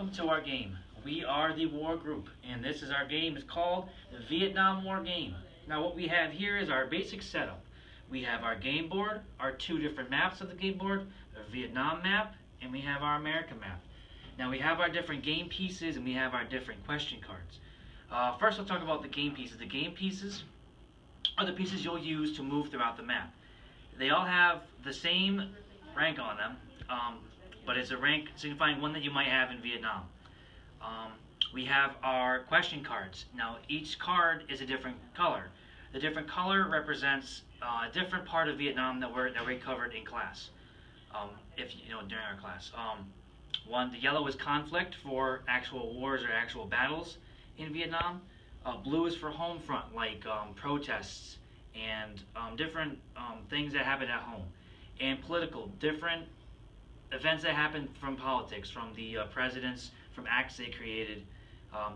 welcome to our game. We are the War Group, and this is our game. It's called the Vietnam War game. Now what we have here is our basic setup. We have our game board, our two different maps of the game board, the Vietnam map, and we have our America map. Now we have our different game pieces, and we have our different question cards. First, we'll talk about the game pieces. The game pieces are the pieces you'll use to move throughout the map. They all have the same rank on them, but it's a rank signifying one that you might have in Vietnam. We have our question cards. Now each card is a different color. The different color represents a different part of Vietnam that we covered in class. During our class. The yellow is conflict for actual wars or actual battles in Vietnam. Blue is for home front, like protests and different things that happen at home. And political, different events that happen from politics, from the presidents, from acts they created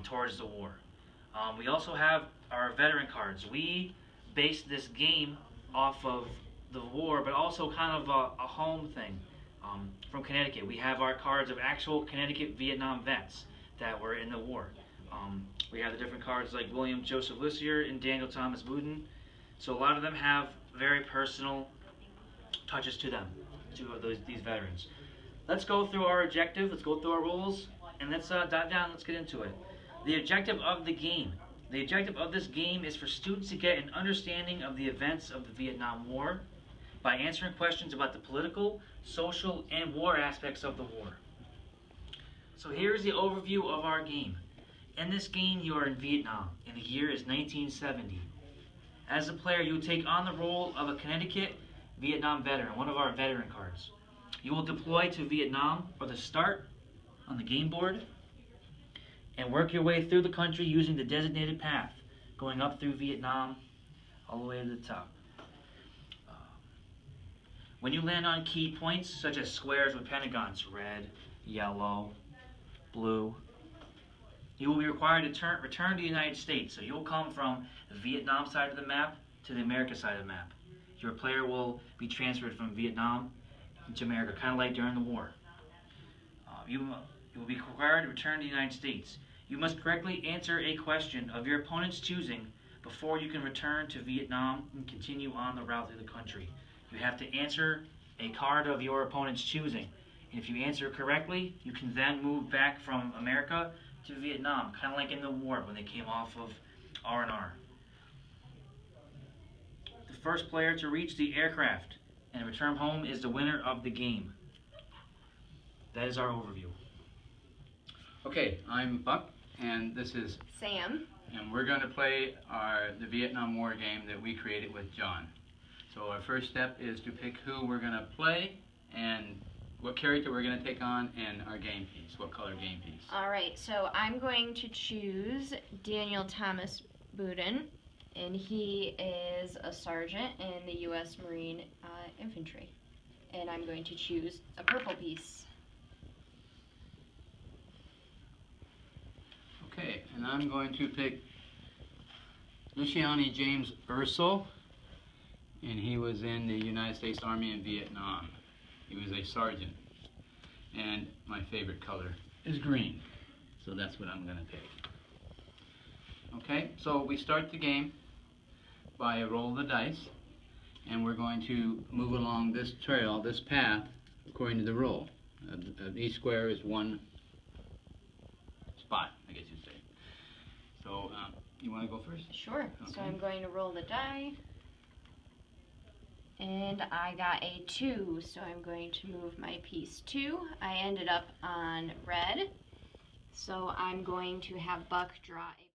towards the war. We also have our veteran cards. We based this game off of the war, but also kind of a home thing. From Connecticut, we have our cards of actual Connecticut Vietnam vets that were in the war. We have the different cards like William Joseph Lissier and Daniel Thomas Wooten. So a lot of them have very personal touches to them, these veterans. Let's go through our objective, let's go through our rules, and let's dive down, let's get into it. The objective of the game. The objective of this game is for students to get an understanding of the events of the Vietnam War by answering questions about the political, social, and war aspects of the war. So here's the overview of our game. In this game, you are in Vietnam, and the year is 1970. As a player, you will take on the role of a Connecticut Vietnam veteran, one of our veteran cards. You will deploy to Vietnam or the start on the game board and work your way through the country using the designated path, going up through Vietnam all the way to the top. When you land on key points, such as squares with pentagons, red, yellow, blue, you will be required to return to the United States. So you'll come from the Vietnam side of the map to the America side of the map. Your player will be transferred from Vietnam to America, kind of like during the war. You will be required to return to the United States. You must correctly answer a question of your opponent's choosing before you can return to Vietnam and continue on the route through the country. You have to answer a card of your opponent's choosing. And if you answer correctly, you can then move back from America to Vietnam, kind of like in the war when they came off of R&R. The first player to reach the aircraft and return home is the winner of the game. That is our overview. Okay, I'm Buck, and this is Sam. And we're going to play the Vietnam War game that we created with John. So our first step is to pick who we're going to play and what character we're going to take on and our game piece, what color game piece. All right, so I'm going to choose Daniel Thomas Wooten, and he is a sergeant in the U.S. Marine Infantry. And I'm going to choose a purple piece. Okay, and I'm going to pick Luciani James Ursel, and he was in the United States Army in Vietnam. He was a sergeant, and my favorite color is green, so that's what I'm going to pick. Okay, so we start the game by a roll of the dice, and we're going to move along this trail, this path, according to the roll. Each square is one spot, I guess you'd say. So, you want to go first? Sure. Okay. So I'm going to roll the die. And I got a 2, so I'm going to move my piece 2. I ended up on red, so I'm going to have Buck draw a